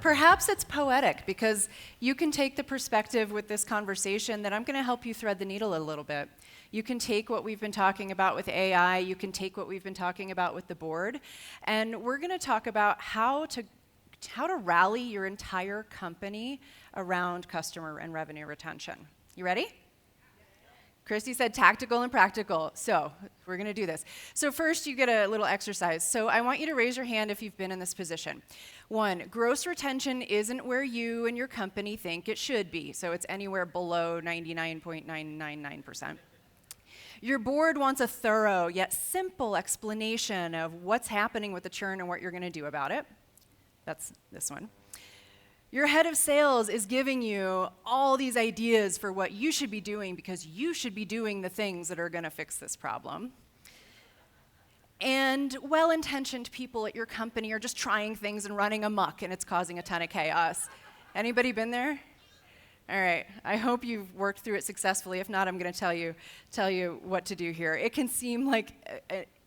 Perhaps it's poetic because you can take the perspective with this conversation that I'm going to help you thread the needle a little bit. You can take what we've been talking about with AI, you can take what we've been talking about with the board, and we're going to talk about how to rally your entire company around customer and revenue retention. You ready? Christy said tactical and practical, so we're going to do this. So first, you get a little exercise. So I want you to raise your hand if you've been in this position. 1, gross retention isn't where you and your company think it should be, so it's anywhere below 99.999%. Your board wants a thorough yet simple explanation of what's happening with the churn and what you're going to do about it. That's this one. Your head of sales is giving you all these ideas for what you should be doing because you should be doing the things that are going to fix this problem. And well-intentioned people at your company are just trying things and running amok, and it's causing a ton of chaos. Anybody been there? All right, I hope you've worked through it successfully. If not, I'm going to tell you what to do here. It can seem like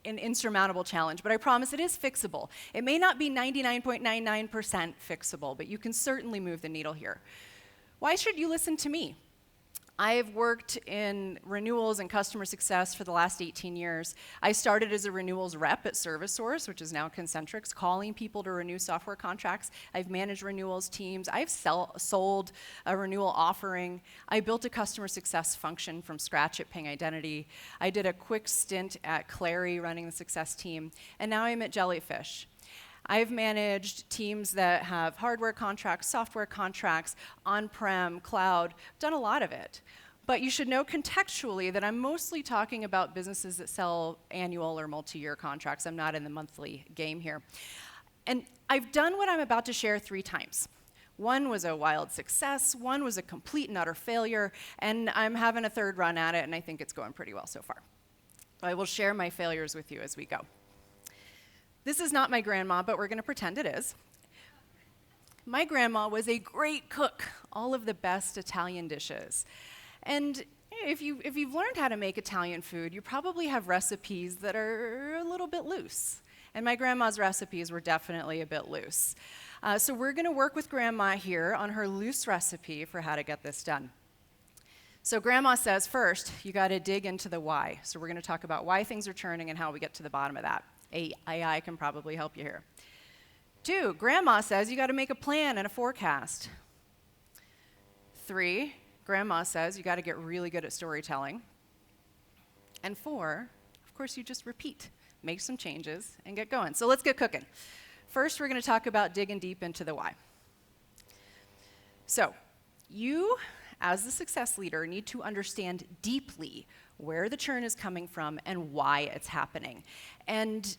an insurmountable challenge, but I promise it is fixable. It may not be 99.99% fixable, but you can certainly move the needle here. Why should you listen to me? I've worked in renewals and customer success for the last 18 years. I started as a renewals rep at ServiceSource, which is now Concentrix, calling people to renew software contracts. I've managed renewals teams. I've sold a renewal offering. I built a customer success function from scratch at Ping Identity. I did a quick stint at Clary running the success team, and now I'm at Jellyfish. I've managed teams that have hardware contracts, software contracts, on-prem, cloud, done a lot of it. But you should know contextually that I'm mostly talking about businesses that sell annual or multi-year contracts. I'm not in the monthly game here. And I've done what I'm about to share 3 times. 1 was a wild success, 1 was a complete and utter failure, and I'm having a 3rd run at it, and I think it's going pretty well so far. I will share my failures with you as we go. This is not my grandma, but we're going to pretend it is. My grandma was a great cook, all of the best Italian dishes. And if you've learned how to make Italian food, you probably have recipes that are a little bit loose. And my grandma's recipes were definitely a bit loose. So we're going to work with grandma here on her loose recipe for how to get this done. So grandma says, first, you got to dig into the why. So we're going to talk about why things are churning and how we get to the bottom of that. AI can probably help you here. 2, grandma says you got to make a plan and a forecast. 3, grandma says you got to get really good at storytelling. And 4, of course, you just repeat, make some changes, and get going. So let's get cooking. First, we're going to talk about digging deep into the why. So you, as the success leader, need to understand deeply where the churn is coming from and why it's happening. And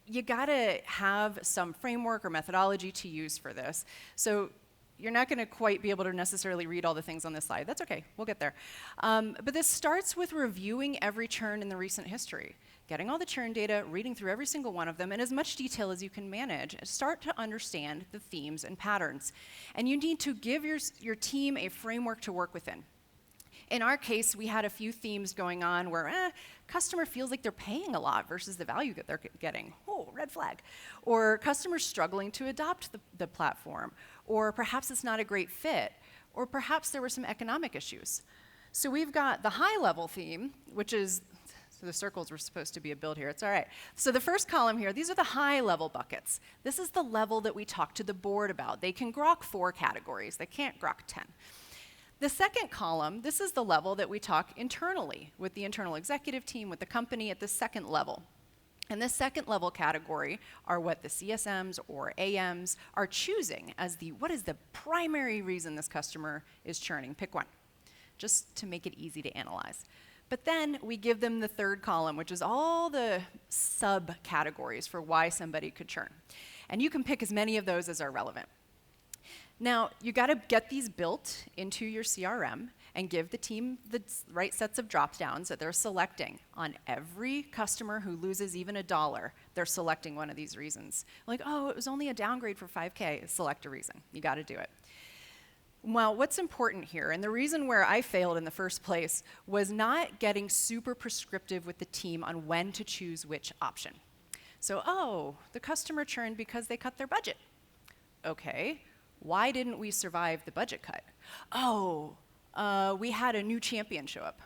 you gotta have some framework or methodology to use for this. So you're not gonna quite be able to necessarily read all the things on this slide. That's okay, we'll get there. But this starts with reviewing every churn in the recent history, getting all the churn data, reading through every single one of them in as much detail as you can manage. Start to understand the themes and patterns. And you need to give your team a framework to work within. In our case, we had a few themes going on where customer feels like they're paying a lot versus the value that they're getting. Oh, red flag. Or customers struggling to adopt the platform. Or perhaps it's not a great fit. Or perhaps there were some economic issues. So we've got the high-level theme, which is, so the circles were supposed to be a build here. It's all right. So the first column here, these are the high-level buckets. This is the level that we talk to the board about. They can grok 4 categories. They can't grok 10. The second column, this is the level that we talk internally with the internal executive team, with the company at the second level. And this second level category are what the CSMs or AMs are choosing as what is the primary reason this customer is churning. Pick one, just to make it easy to analyze. But then we give them the third column, which is all the subcategories for why somebody could churn. And you can pick as many of those as are relevant. Now, you got to get these built into your CRM and give the team the right sets of drop-downs that they're selecting. On every customer who loses even $1, they're selecting one of these reasons. Like, oh, it was only a downgrade for $5K. Select a reason. You got to do it. Well, what's important here, and the reason where I failed in the first place, was not getting super prescriptive with the team on when to choose which option. So, oh, the customer churned because they cut their budget. Okay, why didn't we survive the budget cut? Oh, we had a new champion show up.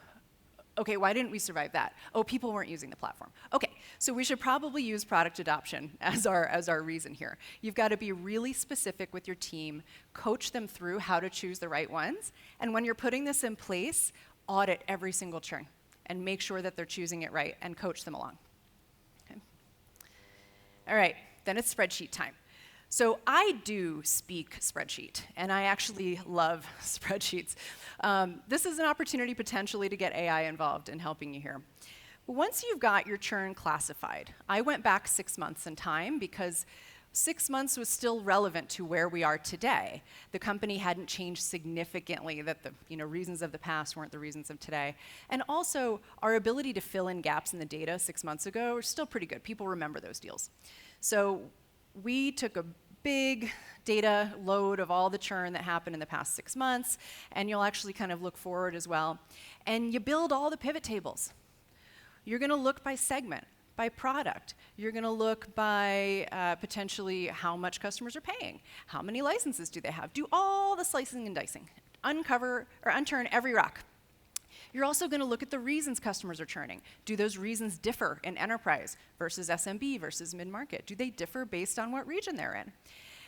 Okay, why didn't we survive that? Oh, people weren't using the platform. Okay, so we should probably use product adoption as our reason here. You've got to be really specific with your team, coach them through how to choose the right ones, and when you're putting this in place, audit every single churn and make sure that they're choosing it right and coach them along. Okay. All right, then it's spreadsheet time. So I do speak spreadsheet, and I actually love spreadsheets. This is an opportunity potentially to get AI involved in helping you here. But once you've got your churn classified, I went back 6 months in time because 6 months was still relevant to where we are today. The company hadn't changed significantly, that the reasons of the past weren't the reasons of today. And also, our ability to fill in gaps in the data 6 months ago are still pretty good. People remember those deals. So we took a big data load of all the churn that happened in the past 6 months, and you'll actually kind of look forward as well. And you build all the pivot tables. You're going to look by segment, by product. You're going to look by potentially how much customers are paying. How many licenses do they have? Do all the slicing and dicing. Uncover or unturn every rock. You're also going to look at the reasons customers are churning. Do those reasons differ in enterprise versus SMB versus mid-market? Do they differ based on what region they're in?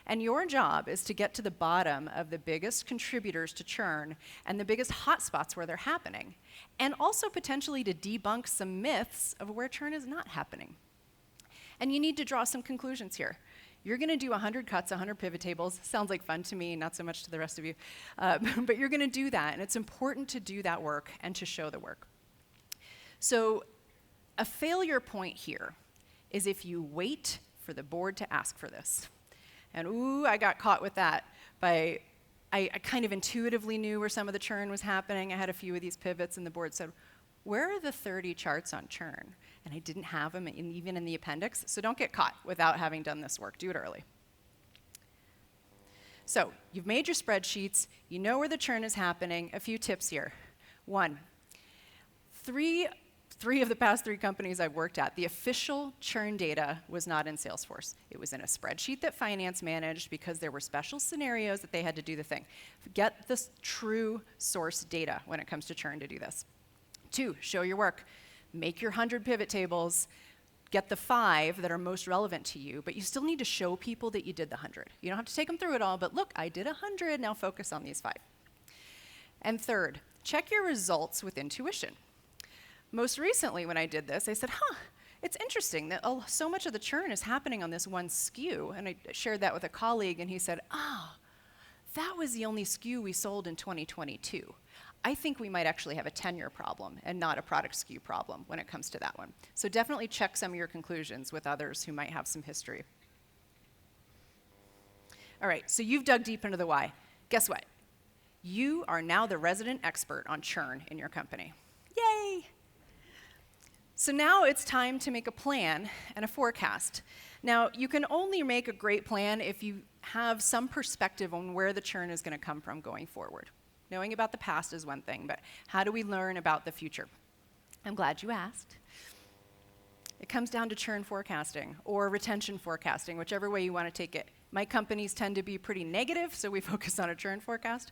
And your job is to get to the bottom of the biggest contributors to churn and the biggest hotspots where they're happening, and also potentially to debunk some myths of where churn is not happening. And you need to draw some conclusions here. You're going to do 100 cuts, 100 pivot tables. Sounds like fun to me, not so much to the rest of you. But you're going to do that, and it's important to do that work and to show the work. So a failure point here is if you wait for the board to ask for this. And ooh, I got caught with that. I kind of intuitively knew where some of the churn was happening. I had a few of these pivots, and the board said, where are the 30 charts on churn? And I didn't have them even in the appendix, so don't get caught without having done this work. Do it early. So you've made your spreadsheets. You know where the churn is happening. A few tips here. One, three of the past 3 companies I've worked at, the official churn data was not in Salesforce. It was in a spreadsheet that finance managed because there were special scenarios that they had to do the thing. Get the true source data when it comes to churn to do this. 2, show your work. Make your 100 pivot tables. Get the 5 that are most relevant to you, but you still need to show people that you did the 100. You don't have to take them through it all, but look, I did 100, now focus on these 5. And 3rd, check your results with intuition. Most recently when I did this, I said, it's interesting that so much of the churn is happening on this one SKU, and I shared that with a colleague, and he said, that was the only SKU we sold in 2022. I think we might actually have a tenure problem and not a product SKU problem when it comes to that one. So definitely check some of your conclusions with others who might have some history. All right, so you've dug deep into the why. Guess what? You are now the resident expert on churn in your company. Yay! So now it's time to make a plan and a forecast. Now, you can only make a great plan if you have some perspective on where the churn is going to come from going forward. Knowing about the past is one thing, but how do we learn about the future? I'm glad you asked. It comes down to churn forecasting or retention forecasting, whichever way you want to take it. My companies tend to be pretty negative, so we focus on a churn forecast.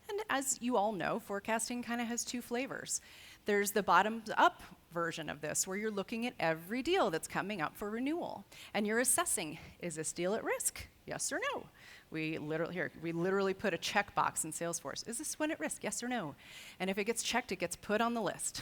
And as you all know, forecasting kind of has 2 flavors. There's the bottoms-up version of this, where you're looking at every deal that's coming up for renewal, and you're assessing, is this deal at risk? Yes or no? We literally put a checkbox in Salesforce. Is this one at risk? Yes or no? And if it gets checked, it gets put on the list.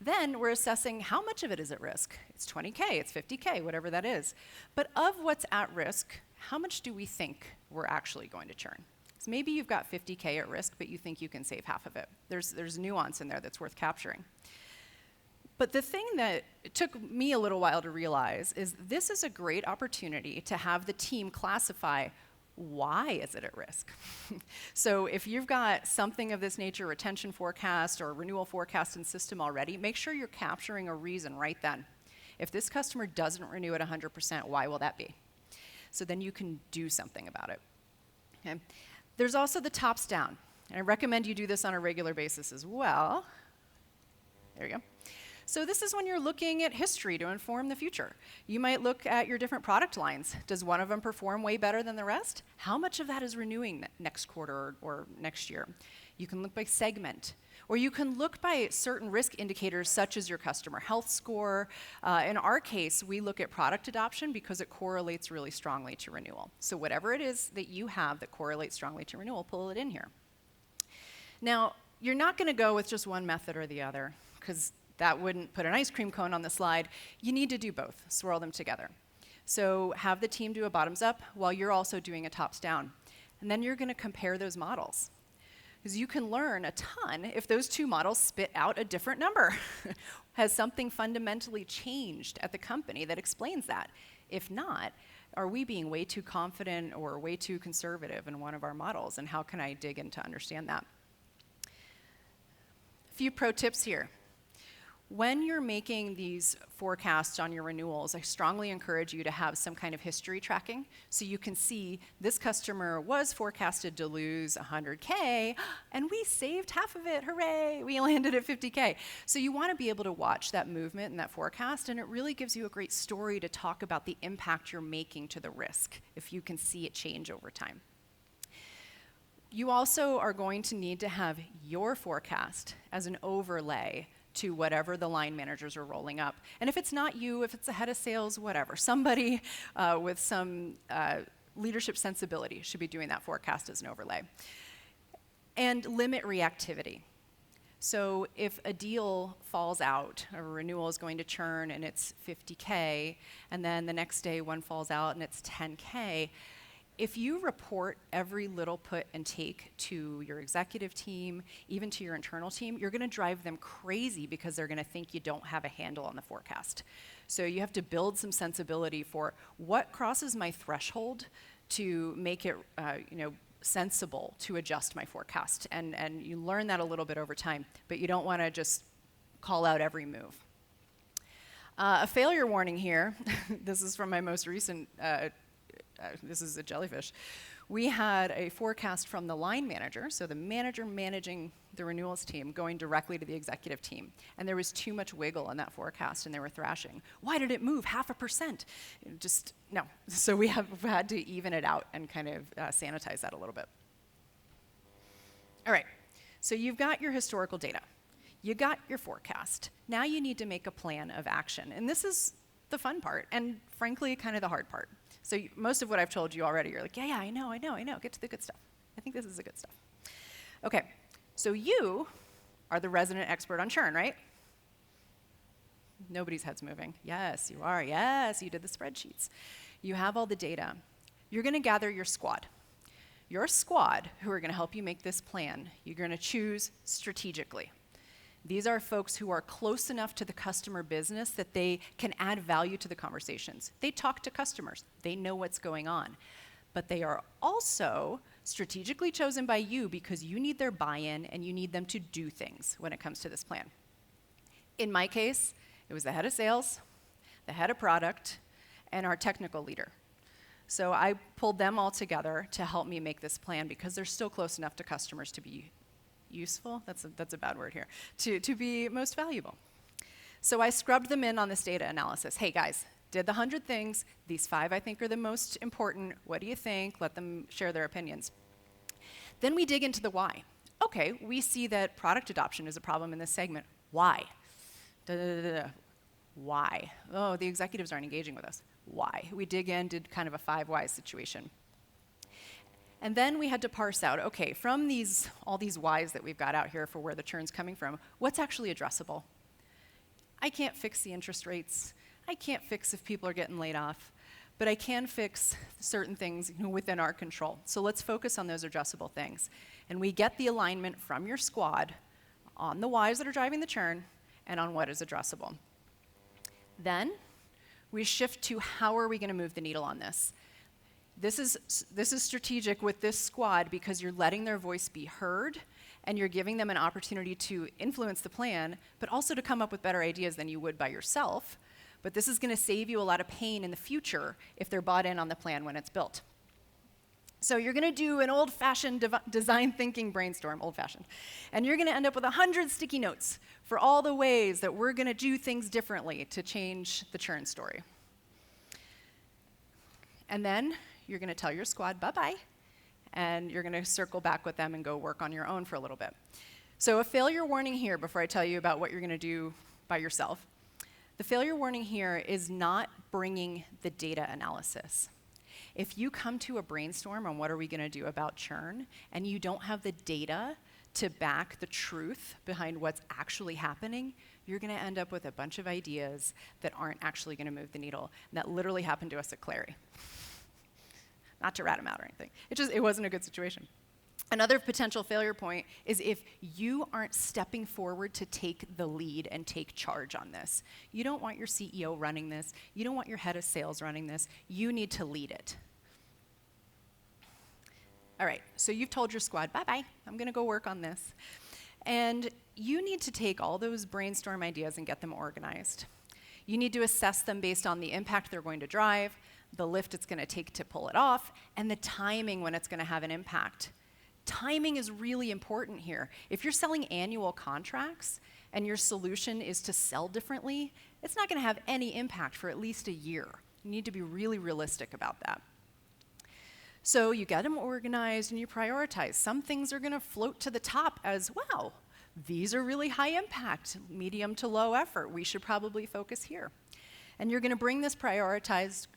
Then we're assessing how much of it is at risk. It's 20K, it's 50K, whatever that is. But of what's at risk, how much do we think we're actually going to churn? So maybe you've got 50K at risk, but you think you can save half of it. There's nuance in there that's worth capturing. But the thing that it took me a little while to realize is this is a great opportunity to have the team classify why is it at risk. So if you've got something of this nature, retention forecast or renewal forecast in system already, make sure you're capturing a reason right then. If this customer doesn't renew at 100%, why will that be? So then you can do something about it. Okay? There's also the tops down. And I recommend you do this on a regular basis as well. There you go. So this is when you're looking at history to inform the future. You might look at your different product lines. Does one of them perform way better than the rest? How much of that is renewing next quarter or next year? You can look by segment. Or you can look by certain risk indicators such as your customer health score. In our case, we look at product adoption because it correlates really strongly to renewal. So whatever it is that you have that correlates strongly to renewal, pull it in here. Now, you're not going to go with just one method or the other, because that wouldn't put an ice cream cone on the slide. You need to do both, swirl them together. So have the team do a bottoms up while you're also doing a tops down. And then you're going to compare those models. Because you can learn a ton if those two models spit out a different number. Has something fundamentally changed at the company that explains that? If not, are we being way too confident or way too conservative in one of our models? And how can I dig in to understand that? A few pro tips here. When you're making these forecasts on your renewals, I strongly encourage you to have some kind of history tracking so you can see this customer was forecasted to lose 100K and we saved half of it, hooray, we landed at 50K. So you want to be able to watch that movement and that forecast, and it really gives you a great story to talk about the impact you're making to the risk if you can see it change over time. You also are going to need to have your forecast as an overlay to whatever the line managers are rolling up. And if it's not you, if it's the head of sales, whatever, somebody with some leadership sensibility should be doing that forecast as an overlay. And limit reactivity. So if a deal falls out, a renewal is going to churn and it's 50K, and then the next day one falls out and it's 10K, if you report every little put and take to your executive team, even to your internal team, you're going to drive them crazy because they're going to think you don't have a handle on the forecast. So you have to build some sensibility for what crosses my threshold to make it sensible to adjust my forecast. And you learn that a little bit over time, but you don't want to just call out every move. A failure warning here. This is from my most recent this is a Jellyfish. We had a forecast from the line manager, so the manager managing the renewals team, going directly to the executive team. And there was too much wiggle in that forecast, and they were thrashing. Why did it move 0.5%? Just, no. So we have had to even it out and kind of sanitize that a little bit. All right, so you've got your historical data. You got your forecast. Now you need to make a plan of action. And this is the fun part, and frankly, kind of the hard part. So most of what I've told you already, you're like, yeah, I know. Get to the good stuff. I think this is the good stuff. Okay, so you are the resident expert on churn, right? Nobody's head's moving. Yes, you are. Yes, you did the spreadsheets. You have all the data. You're going to gather your squad. Your squad, who are going to help you make this plan, you're going to choose strategically. These are folks who are close enough to the customer business that they can add value to the conversations. They talk to customers. They know what's going on. But they are also strategically chosen by you because you need their buy-in and you need them to do things when it comes to this plan. In my case, it was the head of sales, the head of product, and our technical leader. So I pulled them all together to help me make this plan because they're still close enough to customers to be useful, that's a bad word here, to be most valuable. So I scrubbed them in on this data analysis. Hey guys, did the 100 things, these 5 I think are the most important, what do you think? Let them share their opinions. Then we dig into the why. Okay, we see that product adoption is a problem in this segment. Why? Why? Oh, the executives aren't engaging with us. Why? We dig in, did kind of a 5 whys situation. And then we had to parse out, okay, from all these whys that we've got out here for where the churn's coming from, what's actually addressable? I can't fix the interest rates. I can't fix if people are getting laid off. But I can fix certain things within our control. So let's focus on those addressable things. And we get the alignment from your squad on the whys that are driving the churn and on what is addressable. Then we shift to how are we going to move the needle on this? This is strategic with this squad because you're letting their voice be heard and you're giving them an opportunity to influence the plan, but also to come up with better ideas than you would by yourself. But this is going to save you a lot of pain in the future if they're bought in on the plan when it's built. So you're going to do an old-fashioned design thinking brainstorm, old-fashioned, and you're going to end up with 100 sticky notes for all the ways that we're going to do things differently to change the churn story. And then you're going to tell your squad bye-bye, and you're going to circle back with them and go work on your own for a little bit. So a failure warning here before I tell you about what you're going to do by yourself. The failure warning here is not bringing the data analysis. If you come to a brainstorm on what are we going to do about churn, and you don't have the data to back the truth behind what's actually happening, you're going to end up with a bunch of ideas that aren't actually going to move the needle. And that literally happened to us at Clary. Not to rat him out or anything. It wasn't a good situation. Another potential failure point is if you aren't stepping forward to take the lead and take charge on this. You don't want your CEO running this. You don't want your head of sales running this. You need to lead it. All right, so you've told your squad, bye-bye, I'm going to go work on this. And you need to take all those brainstorm ideas and get them organized. You need to assess them based on the impact they're going to drive, the lift it's going to take to pull it off, and the timing when it's going to have an impact. Timing is really important here. If you're selling annual contracts and your solution is to sell differently, it's not going to have any impact for at least a year. You need to be really realistic about that. So you get them organized and you prioritize. Some things are going to float to the top as, wow, these are really high impact, medium to low effort. We should probably focus here. And you're going to bring this prioritized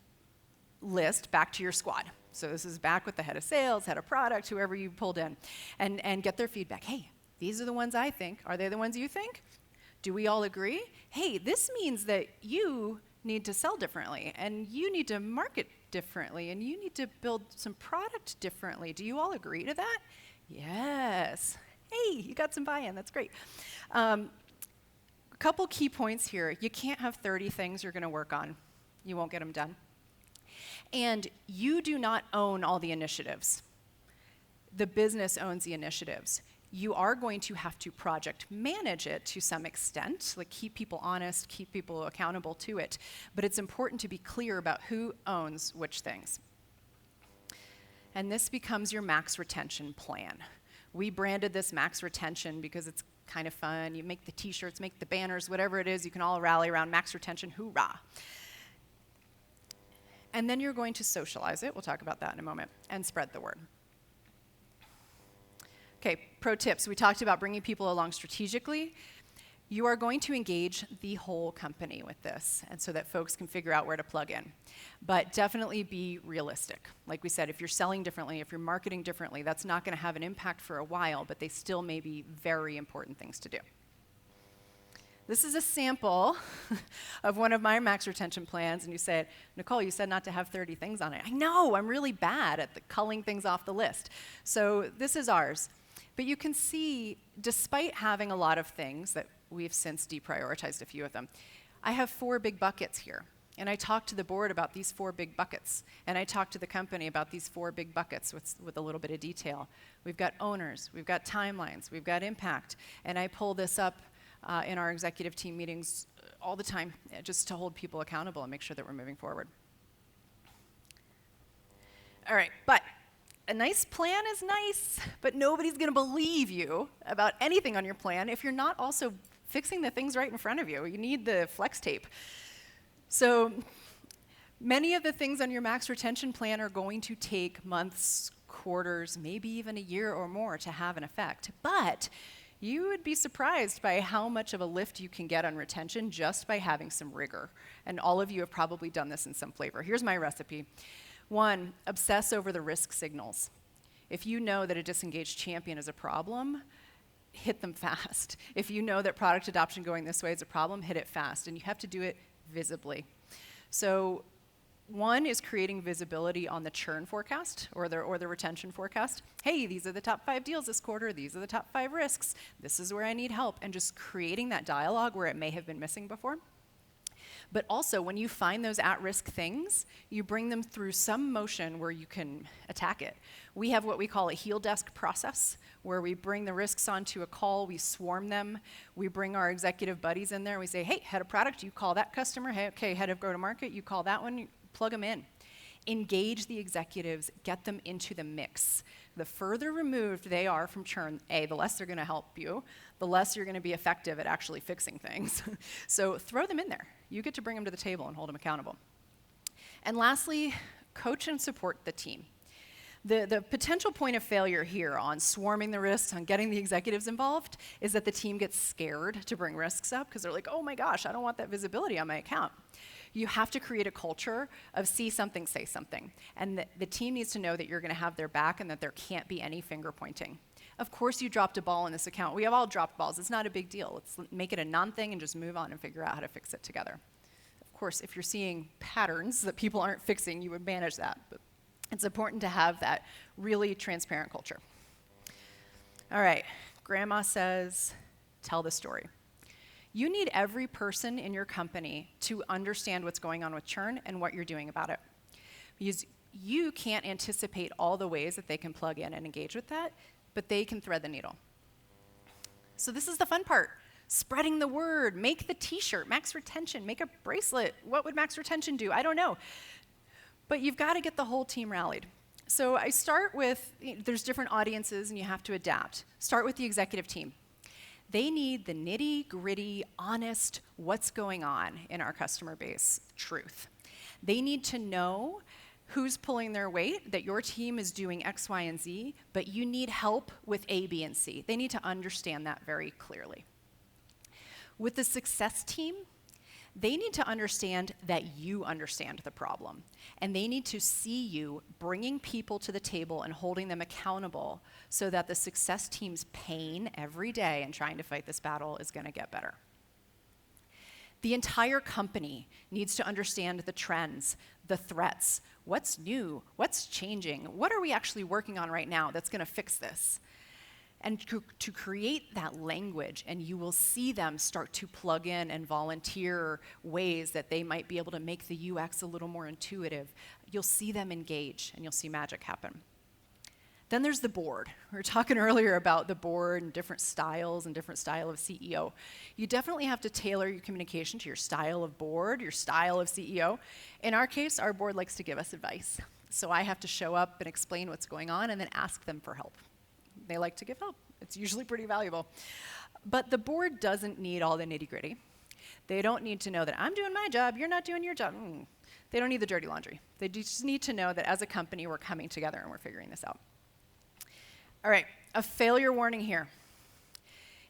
list back to your squad. So this is back with the head of sales, head of product, whoever you pulled in, and get their feedback. Hey, these are the ones I think. Are they the ones you think? Do we all agree? Hey, this means that you need to sell differently, and you need to market differently, and you need to build some product differently. Do you all agree to that? Yes. Hey, you got some buy-in. That's great. A couple key points here. You can't have 30 things you're going to work on. You won't get them done. And you do not own all the initiatives. The business owns the initiatives. You are going to have to project manage it to some extent, like keep people honest, keep people accountable to it. But it's important to be clear about who owns which things. And this becomes your max retention plan. We branded this max retention because it's kind of fun. You make the t-shirts, make the banners, whatever it is, you can all rally around max retention, hoorah. And then you're going to socialize it, we'll talk about that in a moment, and spread the word. Okay, pro tips. We talked about bringing people along strategically. You are going to engage the whole company with this, and so that folks can figure out where to plug in. But definitely be realistic. Like we said, if you're selling differently, if you're marketing differently, that's not going to have an impact for a while, but they still may be very important things to do. This is a sample of one of my max retention plans, and you said, Nicole, you said not to have 30 things on it. I know, I'm really bad at culling things off the list. So this is ours. But you can see, despite having a lot of things that we've since deprioritized a few of them, I have 4 big buckets here. And I talked to the board about these 4 big buckets. And I talked to the company about these 4 big buckets with a little bit of detail. We've got owners, we've got timelines, we've got impact. And I pull this up in our executive team meetings all the time, just to hold people accountable and make sure that we're moving forward. All right, but a nice plan is nice, but nobody's going to believe you about anything on your plan if you're not also fixing the things right in front of you. You need the flex tape. So many of the things on your max retention plan are going to take months, quarters, maybe even a year or more to have an effect. But you would be surprised by how much of a lift you can get on retention just by having some rigor. And all of you have probably done this in some flavor. Here's my recipe. 1, obsess over the risk signals. If you know that a disengaged champion is a problem, hit them fast. If you know that product adoption going this way is a problem, hit it fast. And you have to do it visibly. So 1 is creating visibility on the churn forecast or the retention forecast. Hey, these are the top 5 deals this quarter. These are the top 5 risks. This is where I need help. And just creating that dialogue where it may have been missing before. But also, when you find those at-risk things, you bring them through some motion where you can attack it. We have what we call a heel desk process, where we bring the risks onto a call, we swarm them, we bring our executive buddies in there, we say, hey, head of product, you call that customer, hey, okay, head of go-to-market, you call that one, you plug them in. Engage the executives, get them into the mix. The further removed they are from churn, the less they're gonna help you, the less you're gonna be effective at actually fixing things. So throw them in there. You get to bring them to the table and hold them accountable. And lastly, coach and support the team. The potential point of failure here on swarming the risks, on getting the executives involved, is that the team gets scared to bring risks up because they're like, oh my gosh, I don't want that visibility on my account. You have to create a culture of see something, say something. And the team needs to know that you're gonna have their back and that there can't be any finger pointing. Of course you dropped a ball in this account. We have all dropped balls. It's not a big deal. Let's make it a non-thing and just move on and figure out how to fix it together. Of course, if you're seeing patterns that people aren't fixing, you would manage that. But it's important to have that really transparent culture. All right, Grandma says, tell the story. You need every person in your company to understand what's going on with churn and what you're doing about it. Because you can't anticipate all the ways that they can plug in and engage with that, but they can thread the needle. So this is the fun part. Spreading the word, make the t-shirt, max retention, make a bracelet. What would max retention do? I don't know. But you've got to get the whole team rallied. So I start with, there's different audiences and you have to adapt. Start with the executive team. They need the nitty gritty, honest, what's going on in our customer base truth. They need to know who's pulling their weight, that your team is doing X, Y, and Z, but you need help with A, B, and C. They need to understand that very clearly. With the success team, they need to understand that you understand the problem, and they need to see you bringing people to the table and holding them accountable so that the success team's pain every day in trying to fight this battle is going to get better. The entire company needs to understand the trends, the threats, what's new, what's changing, what are we actually working on right now that's going to fix this? And to create that language, and you will see them start to plug in and volunteer ways that they might be able to make the UX a little more intuitive. You'll see them engage, and you'll see magic happen. Then there's the board. We were talking earlier about the board and different styles and different style of CEO. You definitely have to tailor your communication to your style of board, your style of CEO. In our case, our board likes to give us advice. So I have to show up and explain what's going on and then ask them for help. They like to give help. It's usually pretty valuable. But the board doesn't need all the nitty-gritty. They don't need to know that I'm doing my job, you're not doing your job. They don't need the dirty laundry. They just need to know that as a company, we're coming together and we're figuring this out. All right, a failure warning here.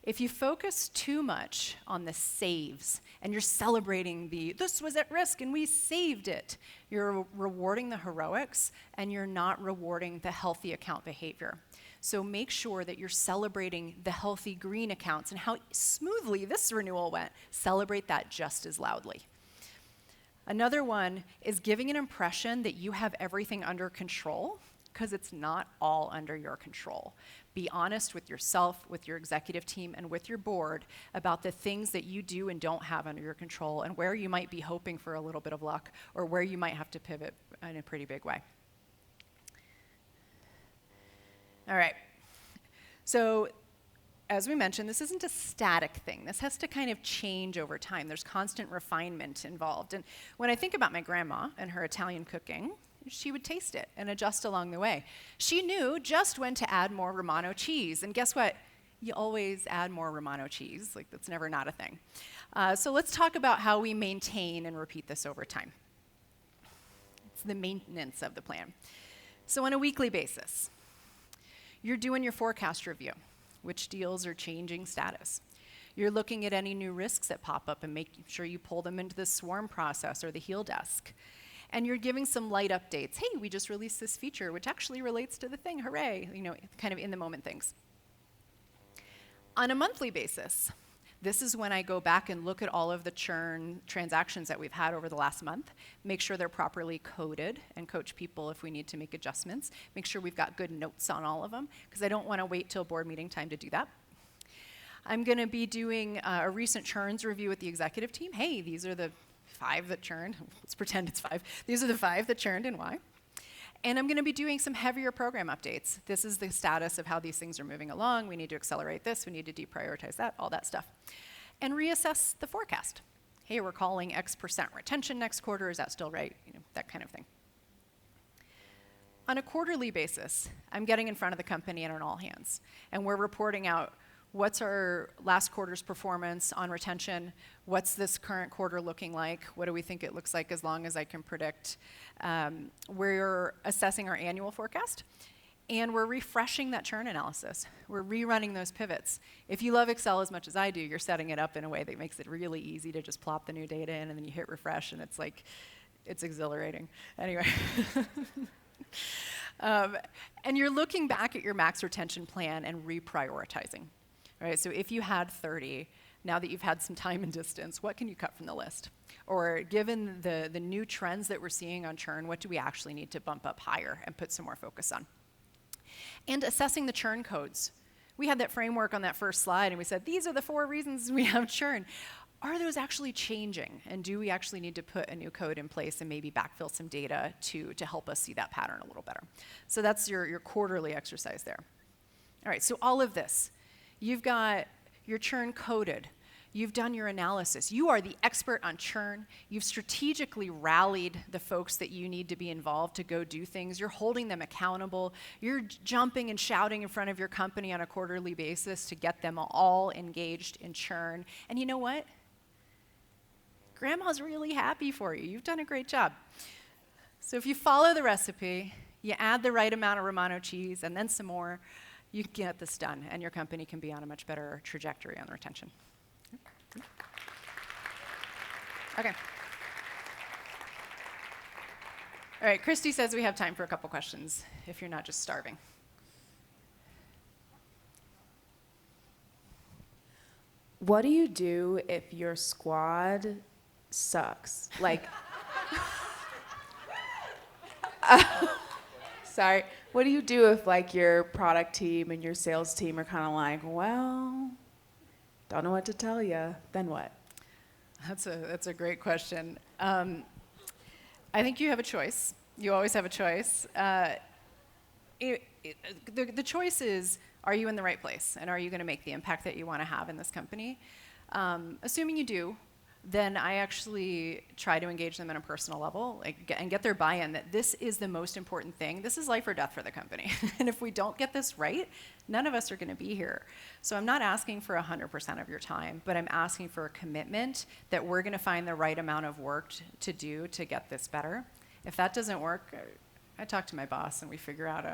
If you focus too much on the saves and you're celebrating this was at risk and we saved it, you're rewarding the heroics and you're not rewarding the healthy account behavior. So make sure that you're celebrating the healthy green accounts and how smoothly this renewal went. Celebrate that just as loudly. Another one is giving an impression that you have everything under control, because it's not all under your control. Be honest with yourself, with your executive team, and with your board about the things that you do and don't have under your control and where you might be hoping for a little bit of luck or where you might have to pivot in a pretty big way. All right, so as we mentioned, this isn't a static thing. This has to kind of change over time. There's constant refinement involved. And when I think about my grandma and her Italian cooking, she would taste it and adjust along the way. She knew just when to add more Romano cheese. And guess what? You always add more Romano cheese. Like, that's never not a thing. So let's talk about how we maintain and repeat this over time. It's the maintenance of the plan. So on a weekly basis, you're doing your forecast review. Which deals are changing status? You're looking at any new risks that pop up and making sure you pull them into the swarm process or the heal desk. And you're giving some light updates. Hey, we just released this feature, which actually relates to the thing, hooray, kind of in the moment things. On a monthly basis, this is when I go back and look at all of the churn transactions that we've had over the last month, make sure they're properly coded, and coach people if we need to make adjustments. Make sure we've got good notes on all of them, because I don't want to wait till board meeting time to do that. I'm going to be doing a recent churns review with the executive team. Hey, these are the 5 that churned. Let's pretend it's 5. These are the 5 that churned and why. And I'm going to be doing some heavier program updates. This is the status of how these things are moving along. We need to accelerate this. We need to deprioritize that, all that stuff. And reassess the forecast. Hey, we're calling X% retention next quarter. Is that still right? That kind of thing. on a quarterly basis, I'm getting in front of the company and on all hands, and we're reporting out what's our last quarter's performance on retention, what's this current quarter looking like, what do we think it looks like as long as I can predict. We're assessing our annual forecast, and we're refreshing that churn analysis. We're rerunning those pivots. If you love Excel as much as I do, you're setting it up in a way that makes it really easy to just plop the new data in, and then you hit refresh, and it's like, it's exhilarating. Anyway. And you're looking back at your max retention plan and reprioritizing. Right? So if you had 30, now that you've had some time and distance, what can you cut from the list? Or given the new trends that we're seeing on churn, what do we actually need to bump up higher and put some more focus on? And assessing the churn codes. We had that framework on that first slide, and we said, these are the 4 reasons we have churn. Are those actually changing? And do we actually need to put a new code in place and maybe backfill some data to help us see that pattern a little better? So that's your quarterly exercise there. All right, so all of this. You've got your churn coded. You've done your analysis. You are the expert on churn. You've strategically rallied the folks that you need to be involved to go do things. You're holding them accountable. You're jumping and shouting in front of your company on a quarterly basis to get them all engaged in churn. And you know what? Grandma's really happy for you. You've done a great job. So if you follow the recipe, you add the right amount of Romano cheese and then some more, you can get this done, and your company can be on a much better trajectory on the retention. Okay. All right, Christy says we have time for a couple questions, if you're not just starving. What do you do if your squad sucks? Like, sorry. What do you do if like your product team and your sales team are kind of like, well, don't know what to tell you? Then what? That's a great question. I think you have a choice. You always have a choice. The choice is, are you in the right place? And are you going to make the impact that you want to have in this company? Assuming you do, then I actually try to engage them on a personal level and get their buy-in that this is the most important thing. This is life or death for the company. And if we don't get this right, none of us are going to be here. So I'm not asking for 100% of your time, but I'm asking for a commitment that we're going to find the right amount of work to do to get this better. If that doesn't work, I talk to my boss and we figure out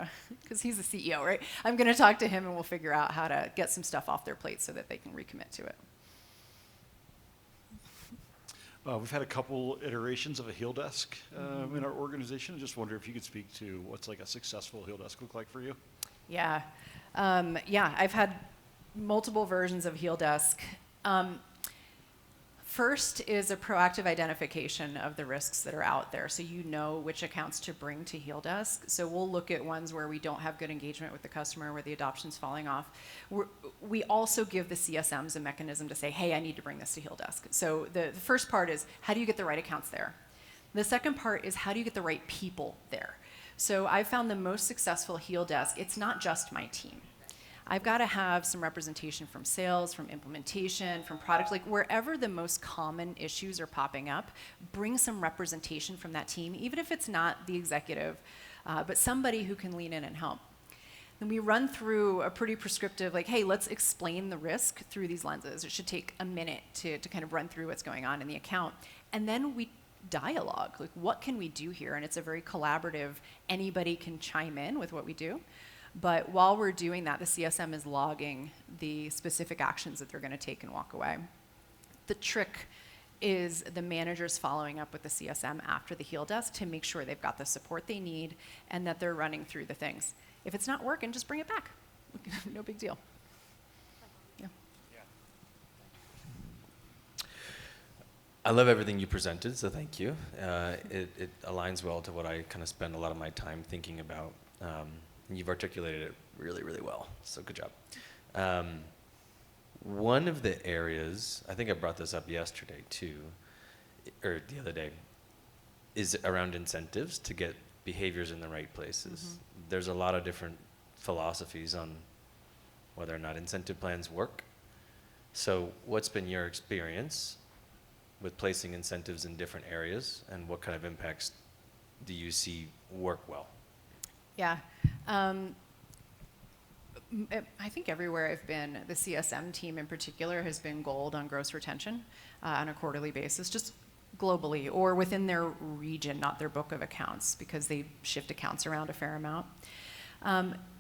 because he's the CEO, right? I'm going to talk to him and we'll figure out how to get some stuff off their plate so that they can recommit to it. We've had a couple iterations of a heel desk in our organization. I just wonder if you could speak to what's like a successful heel desk look like for you? Yeah. I've had multiple versions of heel desk. First is a proactive identification of the risks that are out there, so you know which accounts to bring to heel desk. So we'll look at ones where we don't have good engagement with the customer, where the adoption's falling off. We also give the CSMs a mechanism to say, hey, I need to bring this to heel desk. So the first part is, how do you get the right accounts there? The second part is, how do you get the right people there? So I found the most successful heel desk, it's not just my team. I've got to have some representation from sales, from implementation, from product, like wherever the most common issues are popping up, bring some representation from that team, even if it's not the executive, but somebody who can lean in and help. Then we run through a pretty prescriptive, like, hey, let's explain the risk through these lenses. It should take a minute to kind of run through what's going on in the account. And then we dialogue, like what can we do here? And it's a very collaborative, anybody can chime in with what we do. But while we're doing that, the CSM is logging the specific actions that they're going to take and walk away. The trick is the managers following up with the CSM after the heel desk to make sure they've got the support they need and that they're running through the things. If it's not working, just bring it back. No big deal. Yeah. I love everything you presented, so thank you. It aligns well to what I kind of spend a lot of my time thinking about. You've articulated it really, really well, so good job. One of the areas, I think I brought this up yesterday too, or the other day, is around incentives to get behaviors in the right places. Mm-hmm. There's a lot of different philosophies on whether or not incentive plans work. So what's been your experience with placing incentives in different areas, and what kind of impacts do you see work well? Yeah. I think everywhere I've been, the CSM team in particular has been gold on gross retention on a quarterly basis, just globally or within their region, not their book of accounts, because they shift accounts around a fair amount.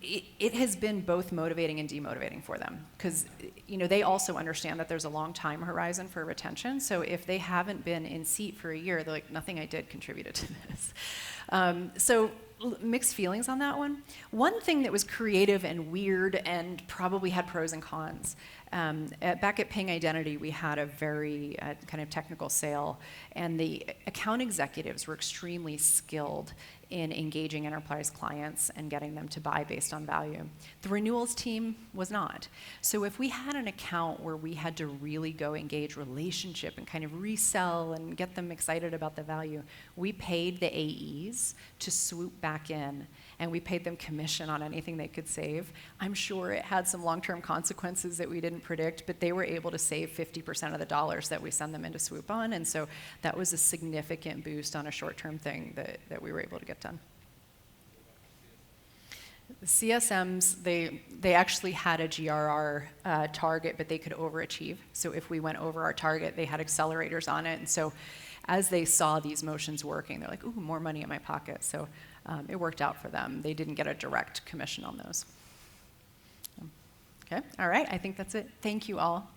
It has been both motivating and demotivating for them because they also understand that there's a long time horizon for retention. So if they haven't been in seat for a year, they're like, nothing I did contributed to this. So mixed feelings on that one. One thing that was creative and weird and probably had pros and cons. Back at Ping Identity, we had a very kind of technical sale, and the account executives were extremely skilled in engaging enterprise clients and getting them to buy based on value. The renewals team was not. So if we had an account where we had to really go engage relationship and kind of resell and get them excited about the value, we paid the AEs to swoop back in, and we paid them commission on anything they could save. I'm sure it had some long-term consequences that we didn't predict, but they were able to save 50% of the dollars that we send them into swoop on, and so that was a significant boost on a short-term thing that we were able to get done. The CSMs, they actually had a GRR target, but they could overachieve. So if we went over our target, they had accelerators on it, and so as they saw these motions working, they're like, ooh, more money in my pocket. So it worked out for them. They didn't get a direct commission on those. Okay, all right, I think that's it. Thank you all.